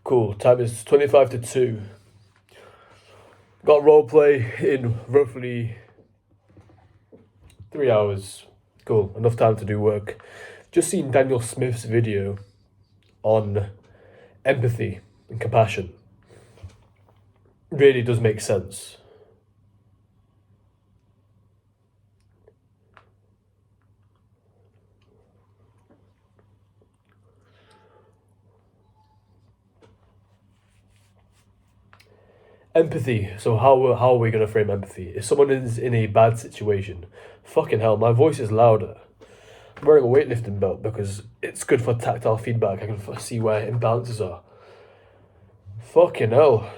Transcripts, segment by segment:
Cool. Time is 25 to 2. Got roleplay in roughly 3 hours. Cool. Enough time to do work. Just seen Daniel Smith's video on empathy and compassion. Really does make sense. Empathy. So how are we gonna frame empathy? If someone is in a bad situation, fucking hell, my voice is louder. I'm wearing a weightlifting belt because it's good for tactile feedback. I can see where imbalances are. Fucking hell,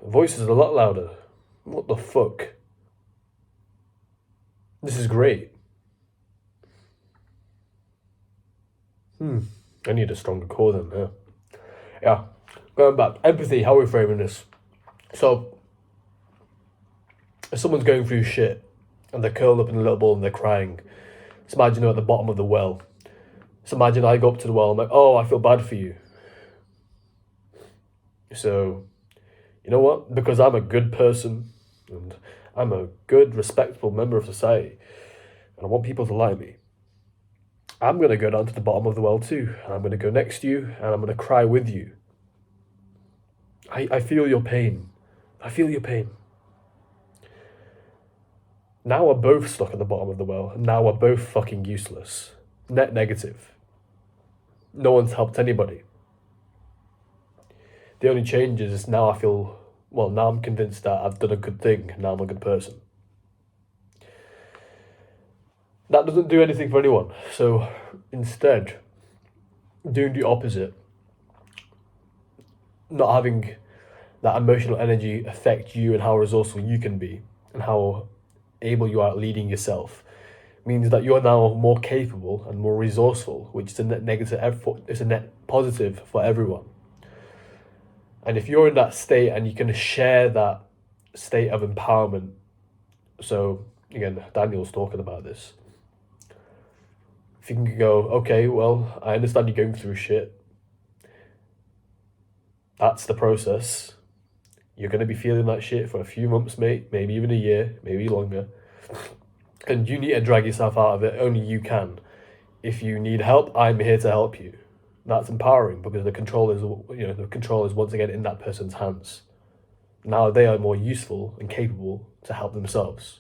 voice is a lot louder. What the fuck? This is great. I need a stronger core than that. Yeah. Going back, empathy. How are we framing this? So, if someone's going through shit and they're curled up in a little ball and they're crying, just imagine they're at the bottom of the well. Just imagine I go up to the well, I'm like, oh, I feel bad for you. So, you know what? Because I'm a good person and I'm a good, respectable member of society and I want people to like me, I'm going to go down to the bottom of the well too. And I'm going to go next to you and I'm going to cry with you. I feel your pain. I feel your pain. Now we're both stuck at the bottom of the well, and now we're both fucking useless. Net negative. No one's helped anybody. The only change is now I feel, well, now I'm convinced that I've done a good thing, now I'm a good person. That doesn't do anything for anyone, so instead, doing the opposite, not having that emotional energy affect you and how resourceful you can be and how able you are at leading yourself means that you are now more capable and more resourceful, which is a net negative. It's a net positive for everyone. And if you're in that state and you can share that state of empowerment, so again, Daniel's talking about this. If you can go, okay, well, I understand you're going through shit. That's the process. You're going to be feeling that shit for a few months, mate, maybe even a year, maybe longer. And you need to drag yourself out of it. Only you can. If you need help, I'm here to help you. That's empowering because the control is once again in that person's hands. Now they are more useful and capable to help themselves.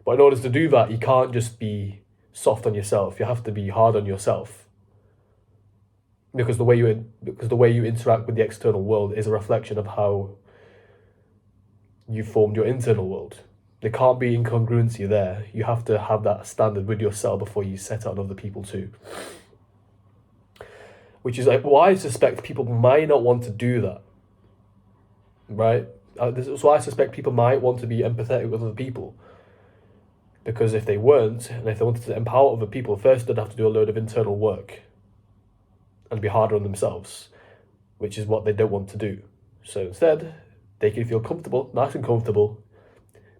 But in order to do that, you can't just be soft on yourself. You have to be hard on yourself. Because the way you interact with the external world is a reflection of how you formed your internal world. There can't be incongruency there. You have to have that standard with yourself before you set out on other people too. Which is like why I suspect people might not want to do that. Right? This is why I suspect people might want to be empathetic with other people. Because if they weren't, and if they wanted to empower other people, first they'd have to do a load of internal work and be harder on themselves, which is what they don't want to do. So instead, they can feel comfortable, nice and comfortable,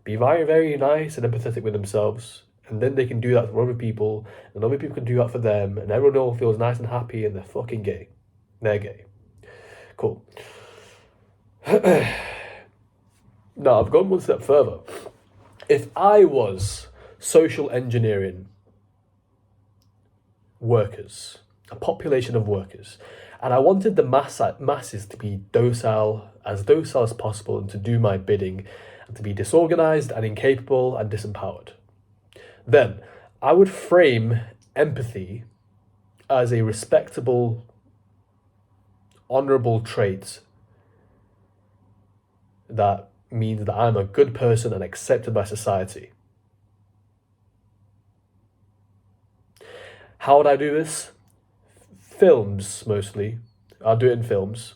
be very, very nice and empathetic with themselves, and then they can do that for other people, and other people can do that for them, and everyone all feels nice and happy, and they're fucking gay. They're gay. Cool. Now, I've gone one step further. If I was social engineering workers, a population of workers, and I wanted the masses to be docile as possible and to do my bidding and to be disorganized and incapable and disempowered, then I would frame empathy as a respectable, honorable trait that means that I'm a good person and accepted by society. How would I do this? Films, mostly. I'll do it in films.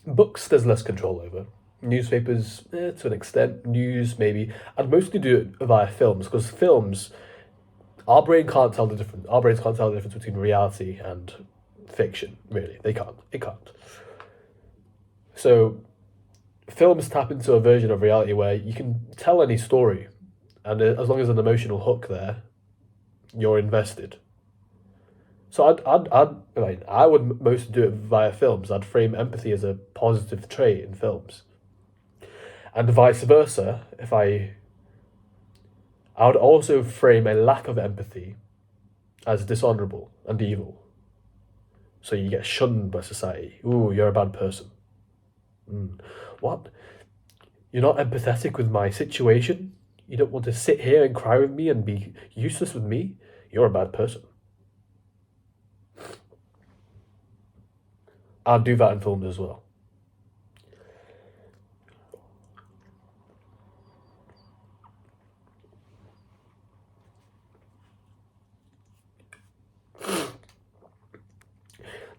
Books, there's less control over. Newspapers, to an extent. News, maybe. I'd mostly do it via films, because films, our brains can't tell the difference between reality and fiction, really. They can't. It can't. So, films tap into a version of reality where you can tell any story, and as long as there's an emotional hook there, you're invested. So I would mostly do it via films. I'd frame empathy as a positive trait in films, and vice versa. I would also frame a lack of empathy as dishonorable and evil. So you get shunned by society. Ooh, you're a bad person. What? You're not empathetic with my situation? You don't want to sit here and cry with me and be useless with me? You're a bad person. I'd do that in films as well.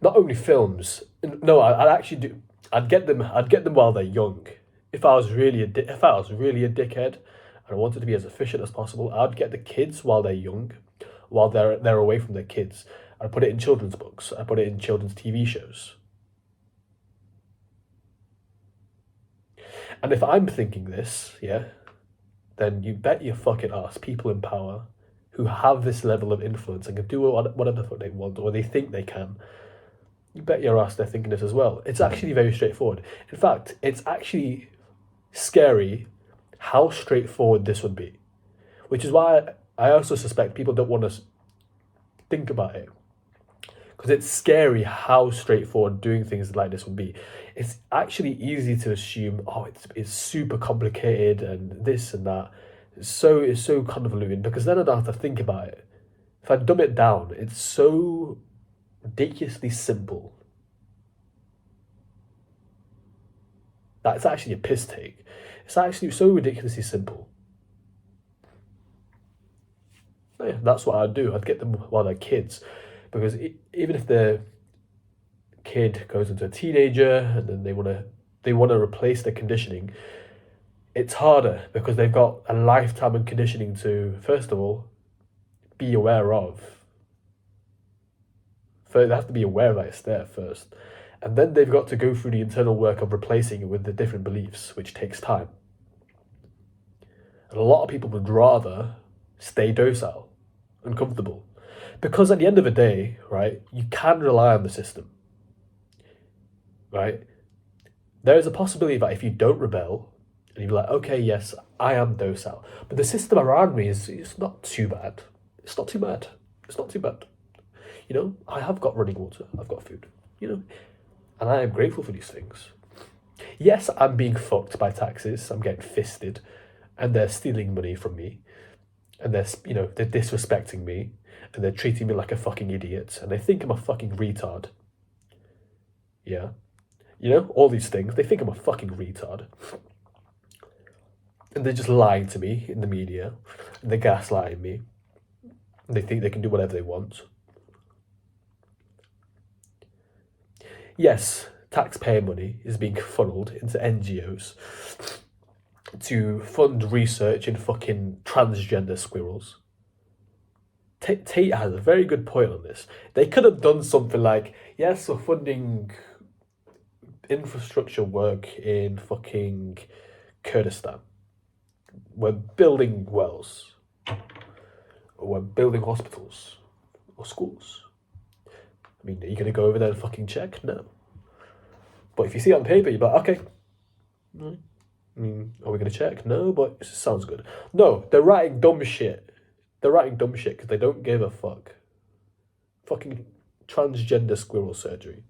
Not only films. No, I'd actually do. I'd get them. I'd get them while they're young. If I was really if I was really a dickhead, and I wanted to be as efficient as possible, I'd get the kids while they're young, while they're away from their kids. I'd put it in children's books. I'd put it in children's TV shows. And if I'm thinking this, yeah, then you bet your fucking ass people in power who have this level of influence and can do whatever the fuck they want or they think they can, you bet your ass they're thinking this as well. It's actually very straightforward. In fact, it's actually scary how straightforward this would be, which is why I also suspect people don't want to think about it, because it's scary how straightforward doing things like this would be. It's actually easy to assume, oh, it's super complicated and this and that. It's so convoluted, because then I don't have to think about it. If I dumb it down, it's so ridiculously simple. That's actually a piss take. It's actually so ridiculously simple. Yeah, that's what I'd do. I'd get them while they're kids, because even if the kid goes into a teenager and then they want to replace their conditioning, it's harder because they've got a lifetime of conditioning to, first of all, be aware of. So they have to be aware that it's there first. And then they've got to go through the internal work of replacing it with the different beliefs, which takes time. And a lot of people would rather stay docile and comfortable. Because at the end of the day, right, you can rely on the system. Right? There is a possibility that if you don't rebel, and you're like, okay, yes, I am docile, but the system around me is not too bad. It's not too bad. It's not too bad. You know, I have got running water. I've got food. You know, and I am grateful for these things. Yes, I'm being fucked by taxes. I'm getting fisted, and they're stealing money from me, and they're disrespecting me, and they're treating me like a fucking idiot, and they think I'm a fucking retard. Yeah, all these things. They think I'm a fucking retard, and they're just lying to me in the media, and they're gaslighting me. And they think they can do whatever they want. Yes, taxpayer money is being funneled into NGOs to fund research in fucking transgender squirrels. Tate has a very good point on this. They could have done something like, yes, we're funding infrastructure work in fucking Kurdistan. We're building wells. Or we're building hospitals. Or schools. I mean, are you going to go over there and fucking check? No. But if you see it on paper, you're like, okay. I mean, are we going to check? No, but it sounds good. No, they're writing dumb shit. They're writing dumb shit because they don't give a fuck. Fucking transgender squirrel surgery.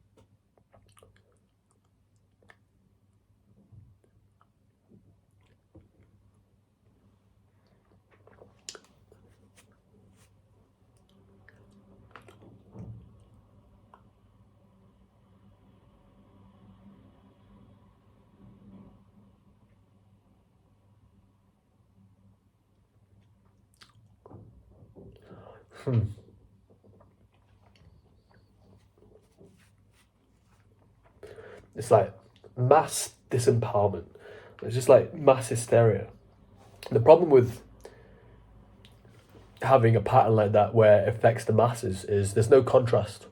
It's like mass disempowerment. It's just like mass hysteria. The problem with having a pattern like that where it affects the masses is there's no contrast.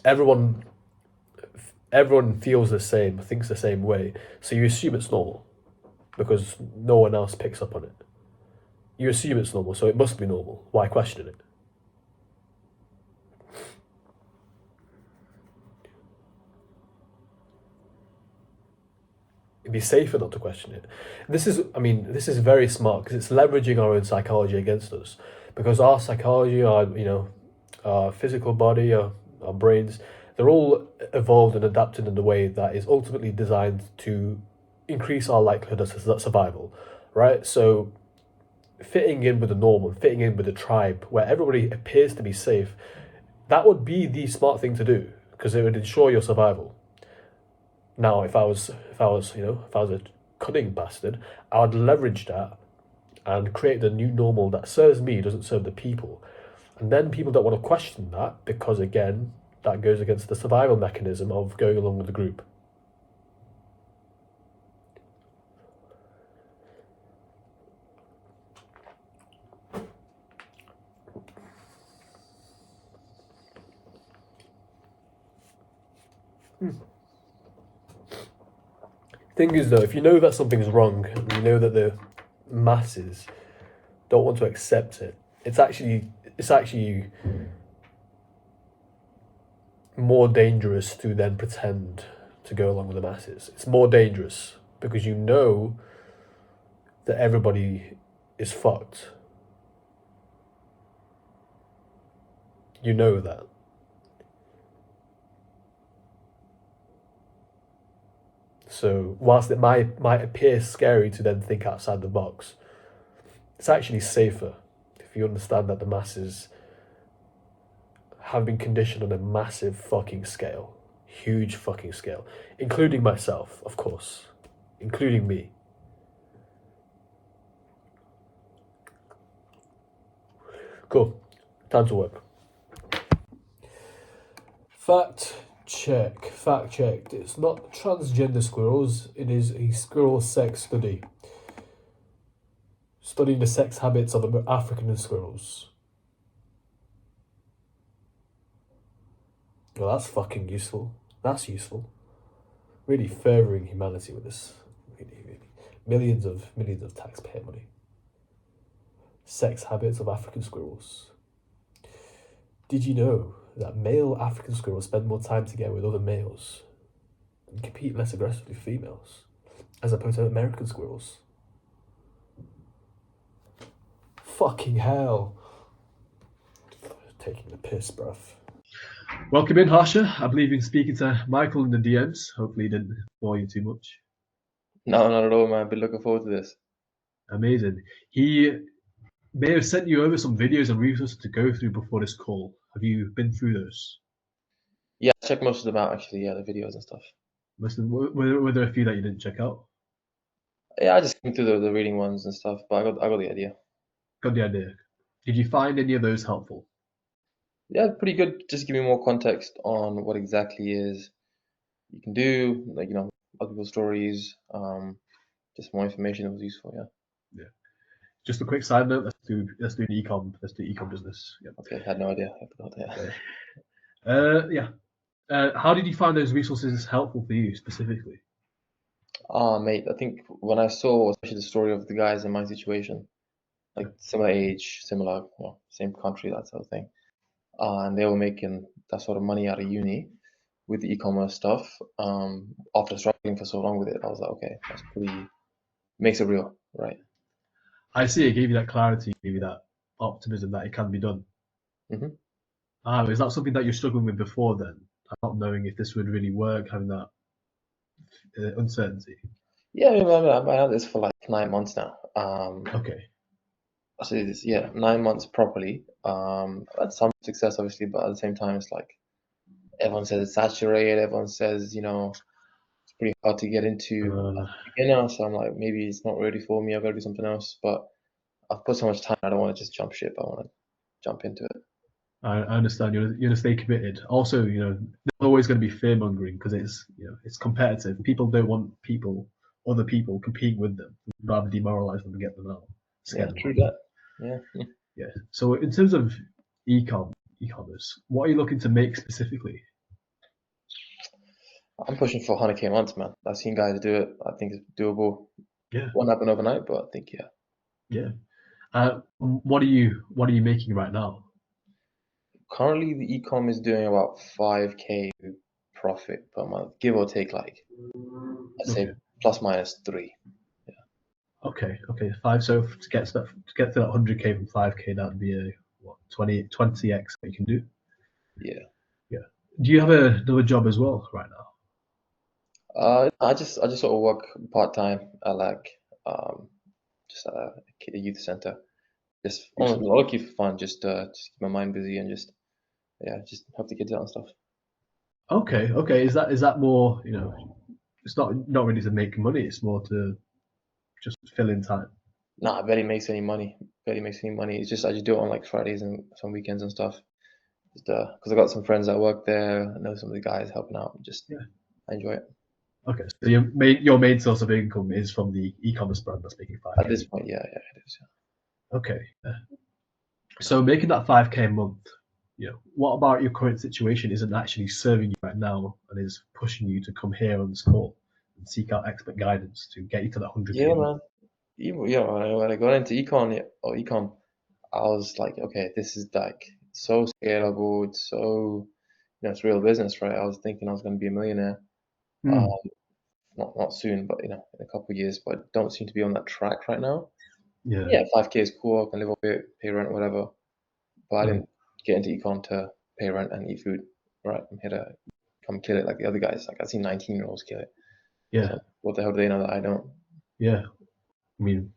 Everyone feels the same, thinks the same way, so you assume it's normal because no one else picks up on it. You assume it's normal, so it must be normal. Why question it? be safer not to question it. This is very smart because it's leveraging our own psychology against us, because our psychology, our physical body, our brains, they're all evolved and adapted in a way that is ultimately designed to increase our likelihood of survival, right? So fitting in with the norm and fitting in with the tribe where everybody appears to be safe, that would be the smart thing to do because it would ensure your survival. Now, if I was a cunning bastard, I would leverage that and create the new normal that serves me, doesn't serve the people. And then people don't want to question that because, again, that goes against the survival mechanism of going along with the group. Thing is, though, if you know that something's wrong and you know that the masses don't want to accept it, it's actually more dangerous to then pretend to go along with the masses. It's more dangerous because you know that everybody is fucked. You know that. So whilst it might appear scary to then think outside the box, it's actually safer if you understand that the masses have been conditioned on a massive fucking scale. Huge fucking scale. Including myself, of course. Including me. Cool. Time to work. Fact checked. It's not transgender squirrels, it is a squirrel sex study. Studying the sex habits of African squirrels. Well, that's fucking useful. That's useful. Really furthering humanity with this. Really. Millions of taxpayer money. Sex habits of African squirrels. Did you know that male African squirrels spend more time together with other males and compete less aggressively with females, as opposed to American squirrels? Fucking hell. Taking the piss, bruv. Welcome in, Harsha. I believe you've been speaking to Michael in the DMs. Hopefully he didn't bore you too much. No, not at all, man. I've been looking forward to this. Amazing. He may have sent you over some videos and resources to go through before this call. Have you been through those? Yeah, I checked most of them out, actually. Yeah, the videos and stuff. Were there a few that you didn't check out? Yeah, I just came through the reading ones and stuff, but I got the idea. Got the idea. Did you find any of those helpful? Yeah, pretty good. Just give me more context on what exactly is you can do, like, other people's stories. Just more information that was useful. Yeah. Yeah. Just a quick side note. Let's do an ecom. Let's do ecom business. Yep. Okay, had no idea. I forgot that. Yeah. How did you find those resources helpful for you specifically? Mate, I think when I saw, especially the story of the guys in my situation, like similar age, similar, same country, that sort of thing, and they were making that sort of money out of uni with the e-commerce stuff. After struggling for so long with it, I was like, okay, that's pretty, makes it real, right? I see. It gave you that clarity, gave you that optimism that it can be done. Mm-hmm. Is that something that you're struggling with before then? Not knowing if this would really work, having that uncertainty. Yeah, I've had this for like 9 months now. Okay. I say this, 9 months properly. Had some success, obviously, but at the same time, it's like everyone says it's saturated. Everyone says, it's pretty hard to get into as a beginner. So I'm like, maybe it's not ready for me. I've got to do something else. But I've put so much time. I don't want to just jump ship. I want to jump into it. I understand. You're gonna stay committed. Also, there's always going to be fear mongering because it's competitive. People don't want other people competing with them. They'd rather demoralize them and get them out. Yeah, true that. Yeah. Yeah. So in terms of e-commerce, what are you looking to make specifically? I'm pushing for 100K months, man. I've seen guys do it. I think it's doable. Yeah. Won't happen overnight, but I think Yeah. What are you making right now? Currently, the e-com is doing about 5K profit per month, give or take, like I'd say plus minus 3. Okay, 5. So to get to that 100k from 5k, that'd be a what 20x that you can do. Yeah. Do you have another job as well right now? I just sort of work part time at like just at a youth center. Just on lucky for fun, just keep my mind busy and just help the kids out and stuff. Okay. Is that more, it's not really to make money, it's more to just fill in time. Nah, I barely makes any money. Barely makes any money. It's just I just do it on like Fridays and some weekends and stuff. Just because I got some friends that work there. I know some of the guys helping out. Just Yeah. I enjoy it. Okay, so your main source of income is from the e-commerce brand that's making 5k. At this point, yeah, it is. Okay. So making that 5k a month, what about your current situation isn't actually serving you right now and is pushing you to come here on this call and seek out expert guidance to get you to that 100k Yeah, a month? man. Even when I got into ecom, I was like, okay, this is like so scalable. It's so it's real business, right? I was thinking I was going to be a millionaire. Hmm. Not soon, but in a couple of years. But don't seem to be on that track right now. Yeah. Yeah, 5K is cool. I can live off it, pay rent, whatever. But I Right. didn't get into econ to pay rent and eat food. Right, I'm here to come kill it like the other guys. Like I've seen 19-year-olds kill it. Yeah. So what the hell do they know that I don't? Yeah. I mean,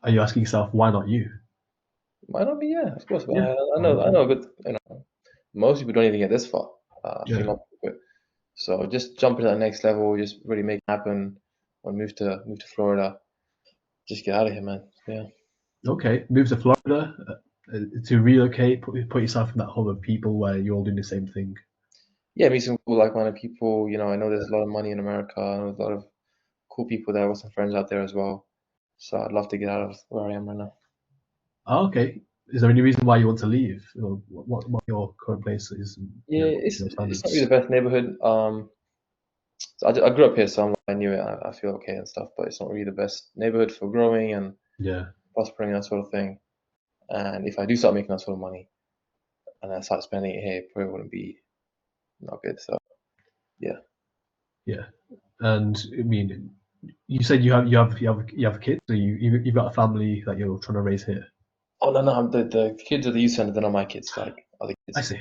are you asking yourself why not you? Might not be, yeah, of course. But Yeah. I know a good. Most people don't even get this far. A few Yeah. months quit. So just jump to that next level, just really make it happen. Or move to Florida. Just get out of here, man. Yeah. Okay. Move to Florida to relocate, put yourself in that hub of people where you're all doing the same thing. Yeah, meet some cool like-minded people. I know there's a lot of money in America. I know there's a lot of cool people there. With some friends out there as well. So I'd love to get out of where I am right now. Oh, okay. Is there any reason why you want to leave? Or what your current place is? Yeah, it's Your it's not really standards. the best neighborhood. So I grew up here, so I knew it. I feel okay and stuff, but it's not really the best neighborhood for growing and Yeah. prospering and that sort of thing. And if I do start making that sort of money and I start spending it here, it probably wouldn't be not good. So yeah. Yeah. And I mean, you said you have kids, so you've got a family that you're trying to raise here. Oh no, the kids at the youth center, they're not my kids. Like other I kids. see.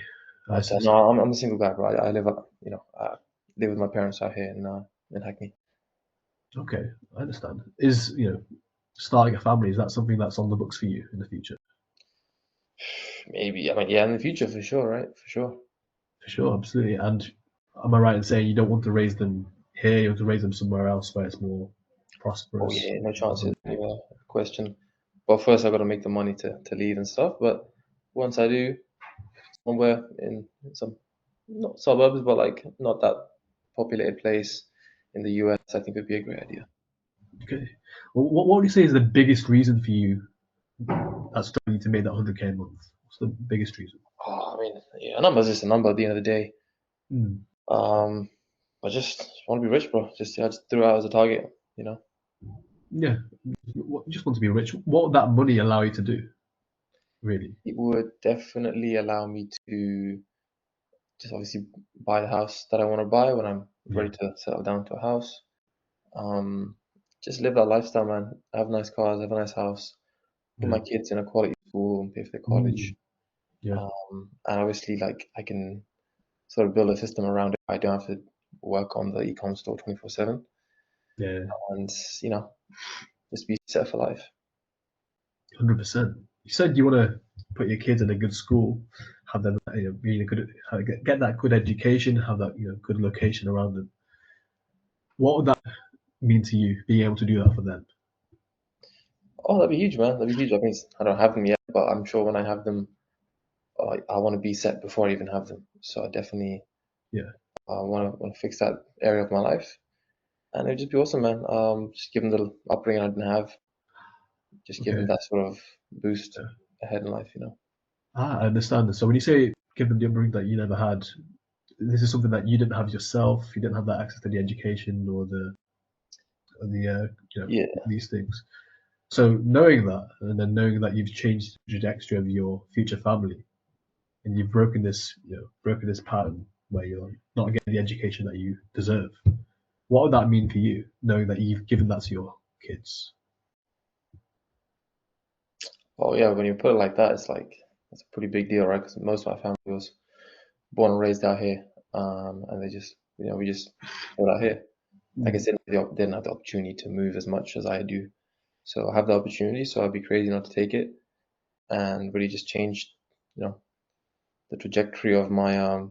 I So see. no, I'm a single guy, bro. I live I live with my parents out here in Hackney. Okay, I understand. Is starting a family, is that something that's on the books for you in the future? Maybe, I mean, yeah, in the future for sure, right? For sure. For sure, absolutely. And am I right in saying you don't want to raise them here? You want to raise them somewhere else where it's more Oh prosperous? yeah, no chance is question. But first, I got to make the money to leave and stuff. But once I do, somewhere in some not suburbs, but like not that populated place in the US, I think would be a great idea. Okay. Well, what would you say is the biggest reason for you that's driving you to make that 100k a month? What's the biggest reason? Oh, I mean, yeah, a number's just a number at the end of the day. Hmm. Um, I just want to be rich, bro. I just threw it out as a target, you know. Yeah. You just want to be rich. What would that money allow you to do? Really? It would definitely allow me to just obviously buy the house that I want to buy when I'm Yeah. ready to settle down to a house. Um, just live that lifestyle, man. Have nice cars, have a nice house, put Yeah. my kids in a quality school and pay for their Mm. college. Yeah. And obviously, like I can sort of build a system around it. I don't have to work on the e-com store 24/7, Yeah. and you know, just be set for life. 100%. You said you want to put your kids in a good school, have them, be in a good, get that good education, have that, good location around them. What would that mean to you, being able to do that for them? Oh, that'd be huge, man. That'd be huge. I mean, I don't have them yet, but I'm sure when I have them, I want to be set before I even have them. So I definitely Yeah. want to fix that area of my life, and it'd just be awesome, man. Just give them the upbringing I didn't have, just give Okay. them that sort of boost Yeah. ahead in life. I understand. So when you say give them the upbringing that you never had, this is something that you didn't have yourself. You didn't have that access to the education or the Yeah. these things. So knowing that, and then knowing that you've changed the trajectory of your future family, and you've broken this pattern where you're not getting the education that you deserve. What would that mean for you, knowing that you've given that to your kids? Oh yeah, when you put it like that, it's a pretty big deal, right? Because most of my family was born and raised out here, and they just, we just got out here. Like I said, they didn't have the opportunity to move as much as I do, so I have the opportunity. So I'd be crazy not to take it, and really just change, the trajectory of my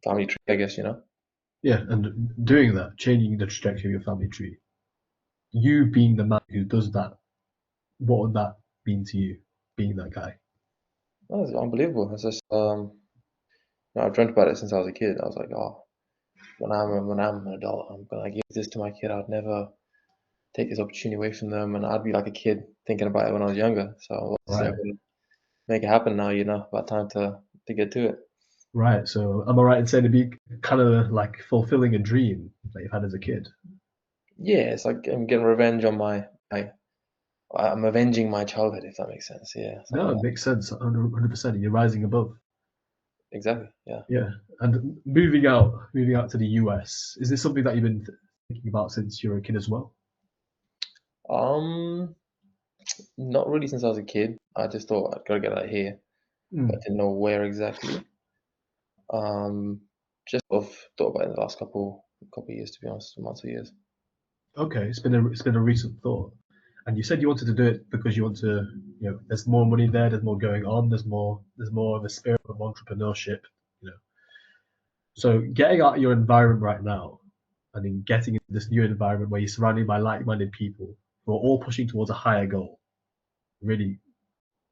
family tree, I guess. Yeah, and doing that, changing the trajectory of your family tree, you being the man who does that, what would that mean to you, being that guy? Oh, it's unbelievable. It's just I've dreamt about it since I was a kid. I was like, oh, when I'm an adult, I'm gonna give this to my kid. I'd never take this opportunity away from them, and I'd be like a kid thinking about it when I was younger. So obviously, Right. I'm gonna make it happen now. About time to get to it. Right. So am I right in saying it'd be kind of like fulfilling a dream that you've had as a kid? Yeah, it's like I'm getting revenge on I'm avenging my childhood, if that makes sense. Yeah, something No, like it that. makes sense. 100%. You're rising above. Exactly. Yeah. Yeah. And moving out to the US, is this something that you've been thinking about since you were a kid as well? Um, Not really since I was a kid. I just thought I'd gotta get out of here, but I Mm. didn't know where exactly. Just sort of thought about it in the last couple of years, to be honest, months or years. Okay, it's been a recent thought, and you said you wanted to do it because you want to, there's more money there, there's more going on, there's more of a spirit of entrepreneurship, you know. So getting out of your environment right now, and then getting into this new environment where you're surrounded by like-minded people who are all pushing towards a higher goal, really,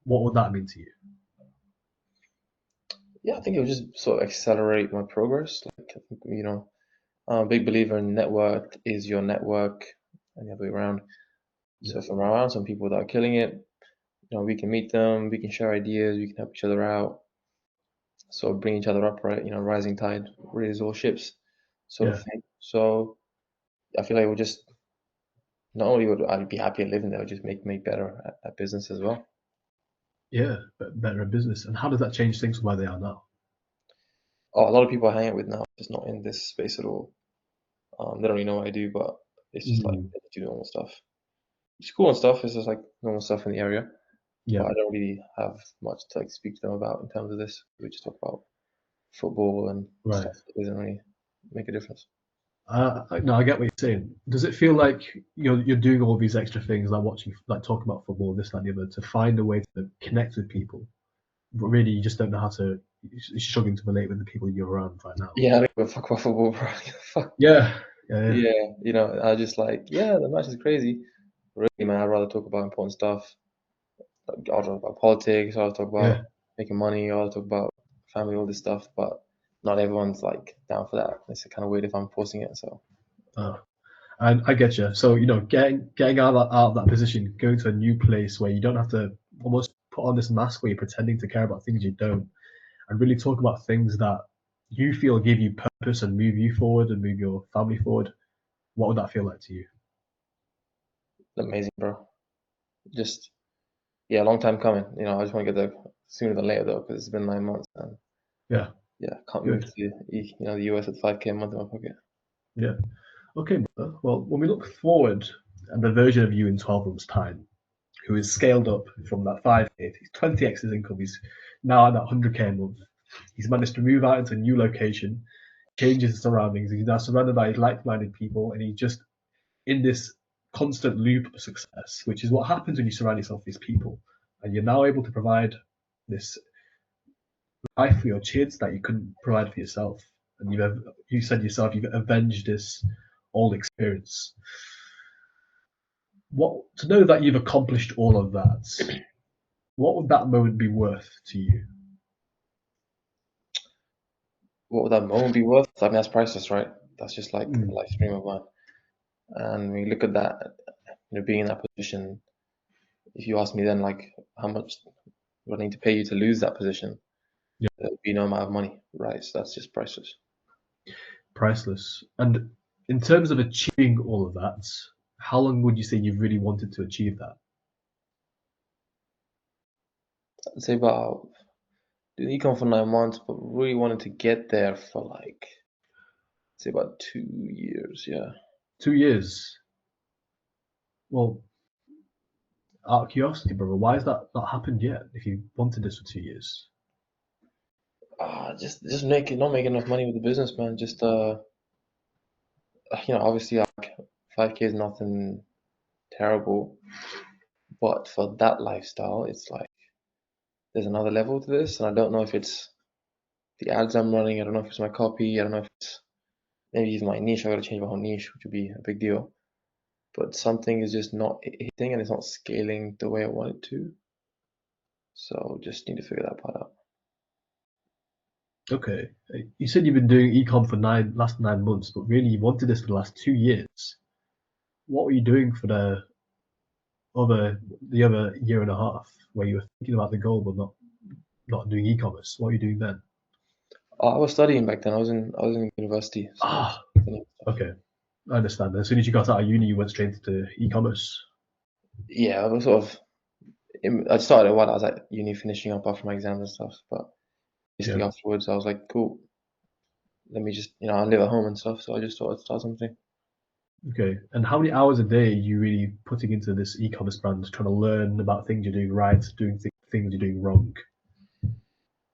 what would that mean to you? Yeah, I think it would just sort of accelerate my progress. Like, I think, I'm a big believer in network is your network and the other way around. Yeah, So if I'm around some people that are killing it, we can meet them, we can share ideas, we can help each other out, sort of bring each other up, right? Rising tide raises all ships, sort of yeah, thing. So I feel like it would just not only would I be happy at living there, it would just make better at business as well. yeah, but better in business. And how does that change things from where they are now? Oh, a lot of people I hang out with now just not in this space at all. They don't really know what I do, but it's just like Mm, they do normal stuff. It's cool and stuff. It's just like normal stuff in the area, but yeah, I don't really have much to like speak to them about in terms of this. We just talk about football and right. stuff that doesn't really make a difference. No, I get what you're saying. Does it feel like you're doing all these extra things, like watching, like talking about football, this, that, and the other, to find a way to connect with people, but really you just don't know how to. You're struggling to relate with the people you're around right now. Yeah, I don't give a fuck about football, bro. Fuck. Yeah, yeah, yeah, Yeah, I just like, yeah, the match is crazy. Really, man, I'd rather talk about important stuff. Like, I'll talk about politics, I'll talk yeah. about making money, I'll talk about family, all this stuff, but not everyone's like down for that. It's kind of weird if I'm forcing it, so. Uh, and I get you. So getting out of that position, going to a new place where you don't have to almost put on this mask where you're pretending to care about things you don't, and really talk about things that you feel give you purpose and move you forward and move your family forward. What would that feel like to you? Amazing, bro. Just, yeah, long time coming. I just want to get there sooner than later, though, because it's been 9 months, and Yeah, yeah, can't move good. to, the US with 5K a month in my pocket. Yeah. Okay, brother. Well, when we look forward and the version of you in 12 months' time, who is scaled up from that 5K, he's 20x his income, he's now at that 100K a month. He's managed to move out into a new location, change his surroundings. He's now surrounded by like-minded people, and he's just in this constant loop of success, which is what happens when you surround yourself with these people. And you're now able to provide this life for your kids that you couldn't provide for yourself. And you said yourself you've avenged this old experience. What to know that you've accomplished all of that? What would that moment be worth to you? What would that moment be worth? I mean, that's priceless, right? That's just like a Mm, life stream of mine. And when you look at that, being in that position, if you ask me then, like, how much would I need to pay you to lose that position? yeah, There would be no amount of money, right? So that's just priceless. priceless. And in terms of achieving all of that, how long would you say you've really wanted to achieve that? I'd say about doing econ for 9 months, but really wanted to get there for like say about 2 years. Yeah. 2 years. Well, out of curiosity, brother, why has that not happened yet? If you wanted this for 2 years. Just not making enough money with the business, man. Just obviously like 5K is nothing terrible, but for that lifestyle, it's like there's another level to this, and I don't know if it's the ads I'm running. I don't know if it's my copy. I don't know if it's maybe even my niche. I gotta change my whole niche, which would be a big deal. But something is just not hitting, and it's not scaling the way I want it to. So just need to figure that part out. Okay. You said you've been doing ecom for last 9 months, but really you wanted this for the last 2 years. What were you doing for the other year and a half where you were thinking about the goal but not doing e-commerce? What were you doing then? I was studying back then. I was in university. So Okay. I understand. As soon as you got out of uni, you went straight into e-commerce. yeah, I was sort of. I started while I was at uni, finishing up after my exams and stuff. But basically afterwards, I was like, cool. Let me just, I live at home and stuff. So I just thought I'd start something. Okay. And how many hours a day are you really putting into this e-commerce brand, trying to learn about things you're doing right, doing things you're doing wrong?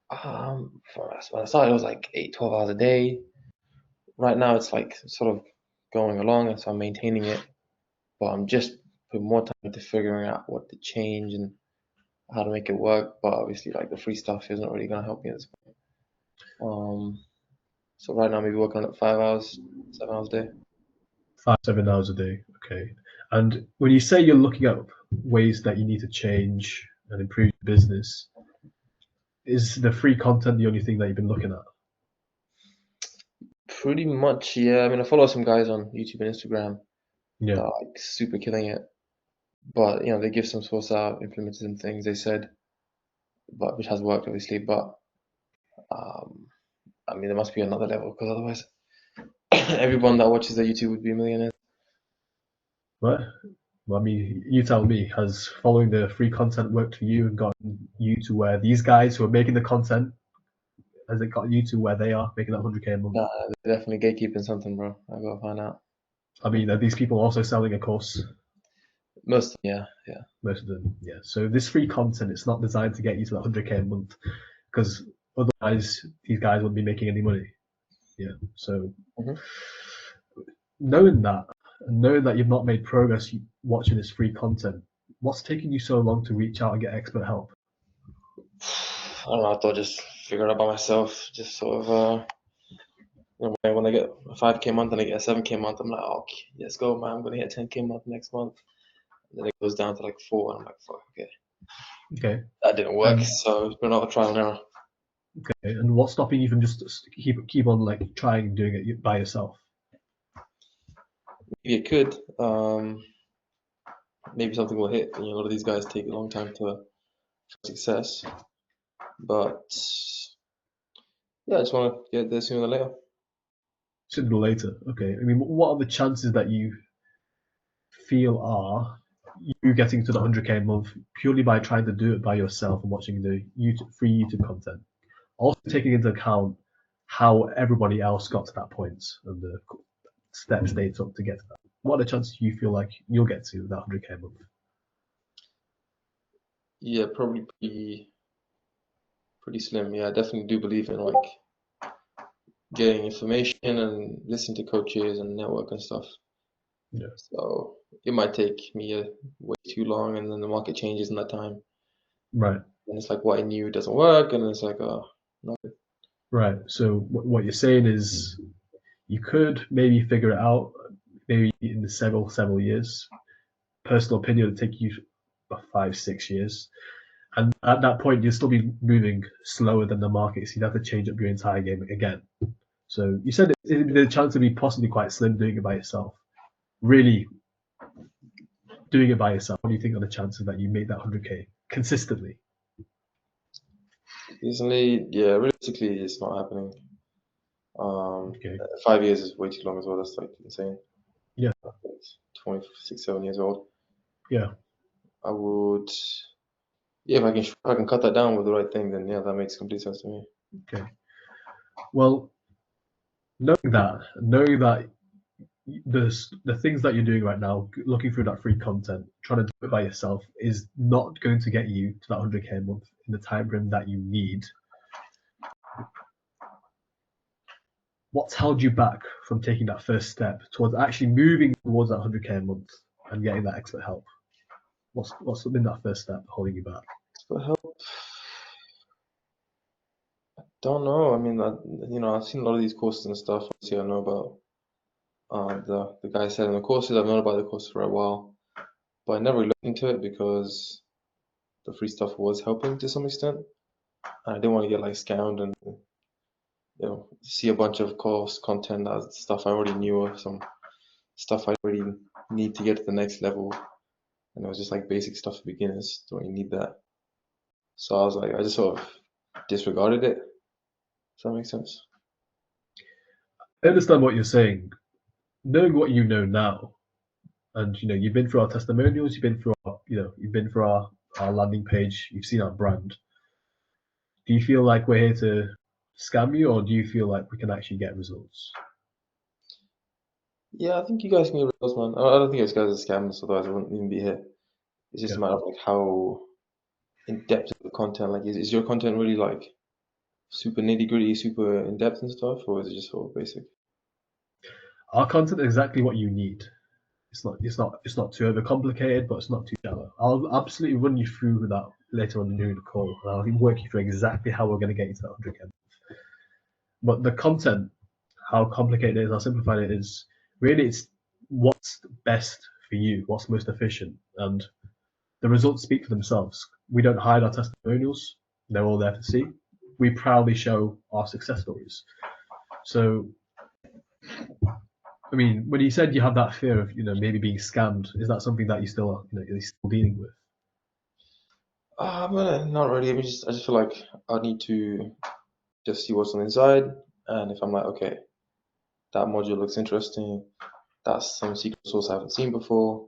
When I started, it was like 12 hours a day. Right now, it's like sort of going along, and so I'm maintaining it. But I'm just putting more time into figuring out what to change and how to make it work. But obviously, like the free stuff isn't really gonna help me at this point. So right now, maybe working on it 5 hours, 7 hours a day. 5-7 hours a day. Okay. And when you say you're looking at ways that you need to change and improve your business, is the free content the only thing that you've been looking at? Pretty much, yeah. I mean, I follow some guys on YouTube and Instagram that Yeah. are like super killing it. But they give some source out, implemented some things they said, but which has worked obviously. But um, I mean, there must be another level because otherwise, everyone that watches the YouTube would be a millionaire. What? Well, I mean, you tell me, has following the free content worked for you and gotten you to where these guys who are making the content, has it got you to where they are, making that 100K a month? Nah, they're definitely gatekeeping something, bro. I gotta find out. I mean, are these people also selling a course? Most, yeah. Most of them, yeah. So this free content, it's not designed to get you to that 100K a month, because otherwise these guys wouldn't be making any money. Yeah. So Mhm. knowing that, and knowing that you've not made progress watching this free content, what's taking you so long to reach out and get expert help? I don't know. I thought just figure it out by myself. Just sort of, when I get a 5K month and I get a 7K month, I'm like, oh, okay, let's go, man. I'm gonna hit a 10K month next month. And then it goes down to like 4, and I'm like, fuck, okay, Okay. that didn't work. So it's been another trial and error. Okay. And what's stopping you from just keep on like trying doing it by yourself? Maybe it could. Maybe something will hit. A lot of these guys take a long time to success. But yeah, I just want to get there sooner than later. Sooner or later. Okay. I mean, what are the chances that you feel are you getting to the 100K a month purely by trying to do it by yourself and watching the free YouTube content? Also taking into account how everybody else got to that point and the steps they took to get to that. What are the chances you feel like you'll get to that 100K a month? Yeah, probably pretty slim. Yeah, I definitely do believe in like getting information and listening to coaches and network and stuff. Yeah. So it might take me way too long, and then the market changes in that time. Right. And it's like what I knew doesn't work, and it's like, no. Right. So what you're saying is you could maybe figure it out maybe in the several years. Personal opinion would take you about 5-6 years. And at that point, you'll still be moving slower than the market, so you'd have to change up your entire game again. So you said the chance would be possibly quite slim doing it by yourself. Really doing it by yourself, what do you think are the chances that you make that 100K consistently? Recently, yeah, realistically, it's not happening. Okay. 5 years is way too long as well. That's like insane. Yeah. It's 26, 7 years old. Yeah. I would, yeah, if I can cut that down with the right thing, then yeah, that makes complete sense to me. Okay. Well, knowing that the things that you're doing right now, looking through that free content, trying to do it by yourself, is not going to get you to that 100k a month in the time frame that you need. What's held you back from taking that first step towards actually moving towards that 100k a month and getting that expert help? What's been that first step holding you back? For help, don't know. I mean, I've seen a lot of these courses and stuff. Obviously, I know about the guy selling the courses. I've known about the course for a while, but I never looked into it because the free stuff was helping to some extent, and I didn't want to get like scammed and see a bunch of course content that stuff I already knew or some stuff I already need to get to the next level, and it was just like basic stuff for beginners. Don't really need that. So I was like, I just sort of disregarded it. Does that make sense? I understand what you're saying. Knowing what you know now, and you've been through our testimonials, you've been through our landing page, you've seen our brand. Do you feel like we're here to scam you, or do you feel like we can actually get results? Yeah, I think you guys can get results, man. I don't think you guys are scammers, otherwise I wouldn't even be here. It's just a matter of like how in depth is the content. Like, is your content really like super nitty gritty, super in depth and stuff, or is it just sort of basic? Our content is exactly what you need. It's not too overcomplicated, but it's not too shallow. I'll absolutely run you through that later on during the call, and I'll work you through exactly how we're going to get you to that 100k. But the content, how complicated it is, how simplified it is, really it's what's best for you, what's most efficient, and the results speak for themselves. We don't hide our testimonials; they're all there to see. We proudly show our success stories. So, I mean, when you said you have that fear of, maybe being scammed, is that something that you're still dealing with? But not really. I just feel like I need to just see what's on the inside, and if I'm like, okay, that module looks interesting, that's some secret sauce I haven't seen before.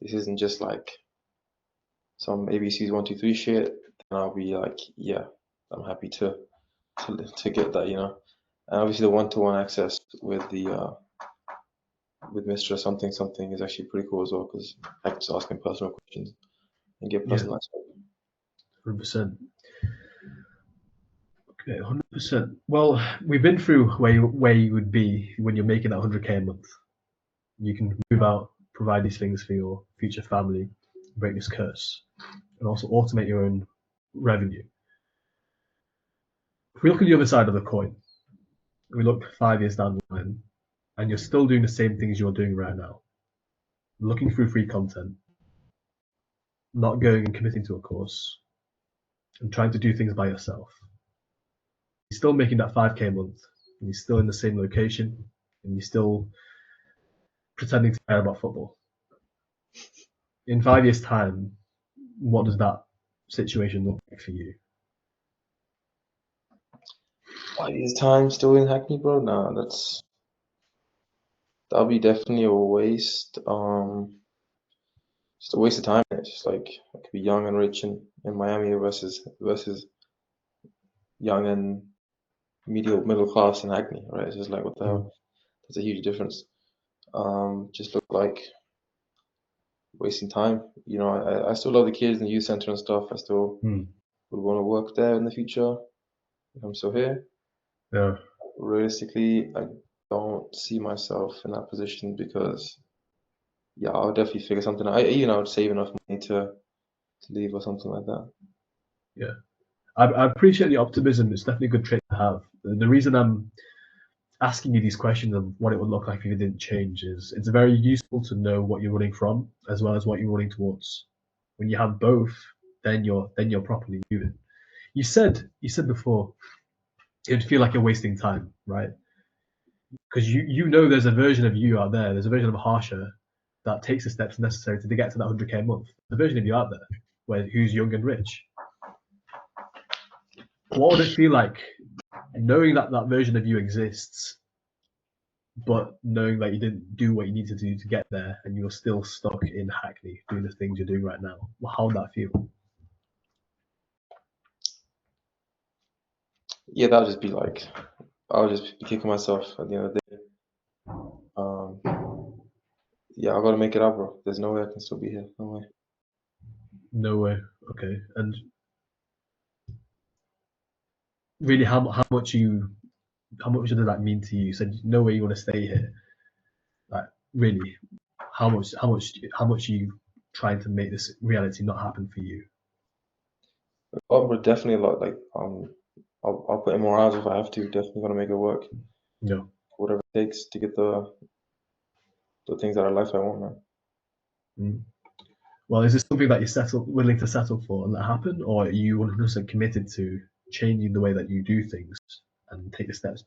This isn't just like some ABCs 1, 2, 3 shit. Then I'll be like, yeah, I'm happy to get that, And obviously the one-to-one access with the with Mr. Something Something is actually pretty cool as well because I can just ask him personal questions and get Yeah, personalized. 100%. Okay, 100%. Well, we've been through where you would be when you're making that 100k a month. You can move out, provide these things for your future family, break this curse, and also automate your own revenue. If we look at the other side of the coin, we look 5 years down the line, and you're still doing the same things you're doing right now, looking through free content, not going and committing to a course, and trying to do things by yourself. You're still making that 5k a month, and you're still in the same location, and you're still pretending to care about football. In 5 years' time, what does that situation look like for you? 5 years time still in Hackney, bro? Nah, that'll be definitely a waste. Just a waste of time. It's just like I could be young and rich in Miami versus young and middle class in Hackney, right? It's just like what the hell? That's a huge difference. Just look like wasting time. I still love the kids in the youth center and stuff. I still would want to work there in the future if I'm still here. Yeah. Realistically, I don't see myself in that position because yeah, I'll definitely figure something out. I would save enough money to leave or something like that. Yeah. I appreciate the optimism. It's definitely a good trait to have. The reason I'm asking you these questions of what it would look like if it didn't change is it's very useful to know what you're running from as well as what you're running towards. When you have both, then you're properly moving. You said before it'd feel like you're wasting time, right? Because you know there's a version of you out there, there's a version of Harsha that takes the steps necessary to get to that 100k a month. The version of you out there who's young and rich. What would it feel like knowing that that version of you exists, but knowing that you didn't do what you needed to do to get there, and you're still stuck in Hackney doing the things you're doing right now? Well, how would that feel? Yeah, that'll just be like I'll just be kicking myself at the end of the day. Yeah, I gotta make it up, bro. There's no way I can still be here. No way. No way. Okay. And really, how much does that mean to you? You said no way you want to stay here. Like really, how much are you trying to make this reality not happen for you? Oh, but definitely a lot. Like, I'll put in more hours if I have to. Definitely gonna make it work. No. Whatever it takes to get the things that are life I want, man. Mm. Well, is this something that you're willing to settle for and that happen, or are you 100% committed to changing the way that you do things and take the steps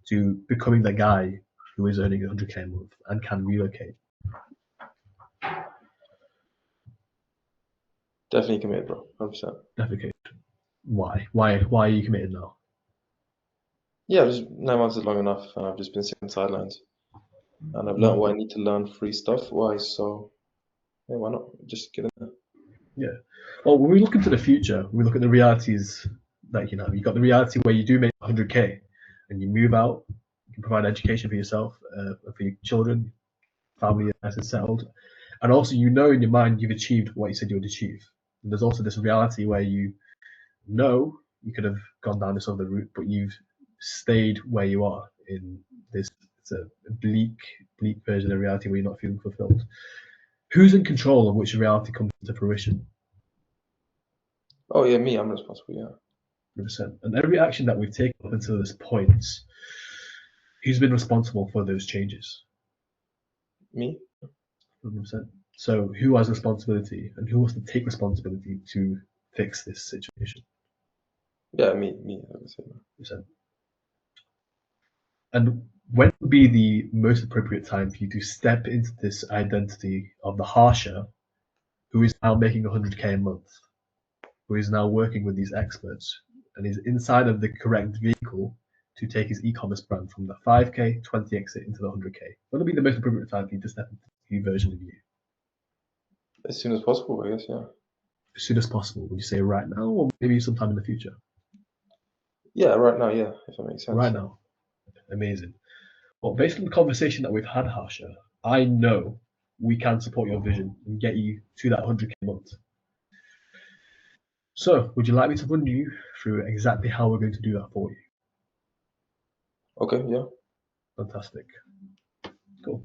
to becoming the guy who is earning 100K a month and can relocate? Definitely committed, bro. 100%. Defecate. Why? Why are you committed now? Yeah, just 9 months is long enough, and I've just been sitting sidelines, and I've learned what I need to learn free stuff wise. So, yeah, why not just get in there? Yeah. Well, when we look into the future, we look at the realities that you got the reality where you do make 100K and you move out, you can provide education for yourself, for your children, family is nice and settled, and also in your mind you've achieved what you said you would achieve. And there's also this reality where you know you could have gone down this other route, but you've stayed where you are in this. It's a bleak version of reality where you're not feeling fulfilled. Who's in control of which reality comes to fruition? Oh yeah, me. I'm responsible. Yeah. 100%. And every action that we've taken up until this point, who's been responsible for those changes? Me. 100%. So who has responsibility and who wants to take responsibility to fix this situation? Yeah, me. Me. Like I said, man. 100%. And when would be the most appropriate time for you to step into this identity of the harsher who is now making 100K a month, who is now working with these experts and is inside of the correct vehicle to take his e-commerce brand from the 5K, 20 exit into the 100K? What would be the most appropriate time for you to step into the new version of you? As soon as possible, I guess. Yeah. As soon as possible. Would you say right now or maybe sometime in the future? Yeah, right now. Yeah, if that makes sense. Right now. Amazing. Well, based on the conversation that we've had, Harsha, I know we can support your vision and get you to that 100K a month. So, would you like me to run you through exactly how we're going to do that for you? Okay. Yeah. Fantastic. Cool.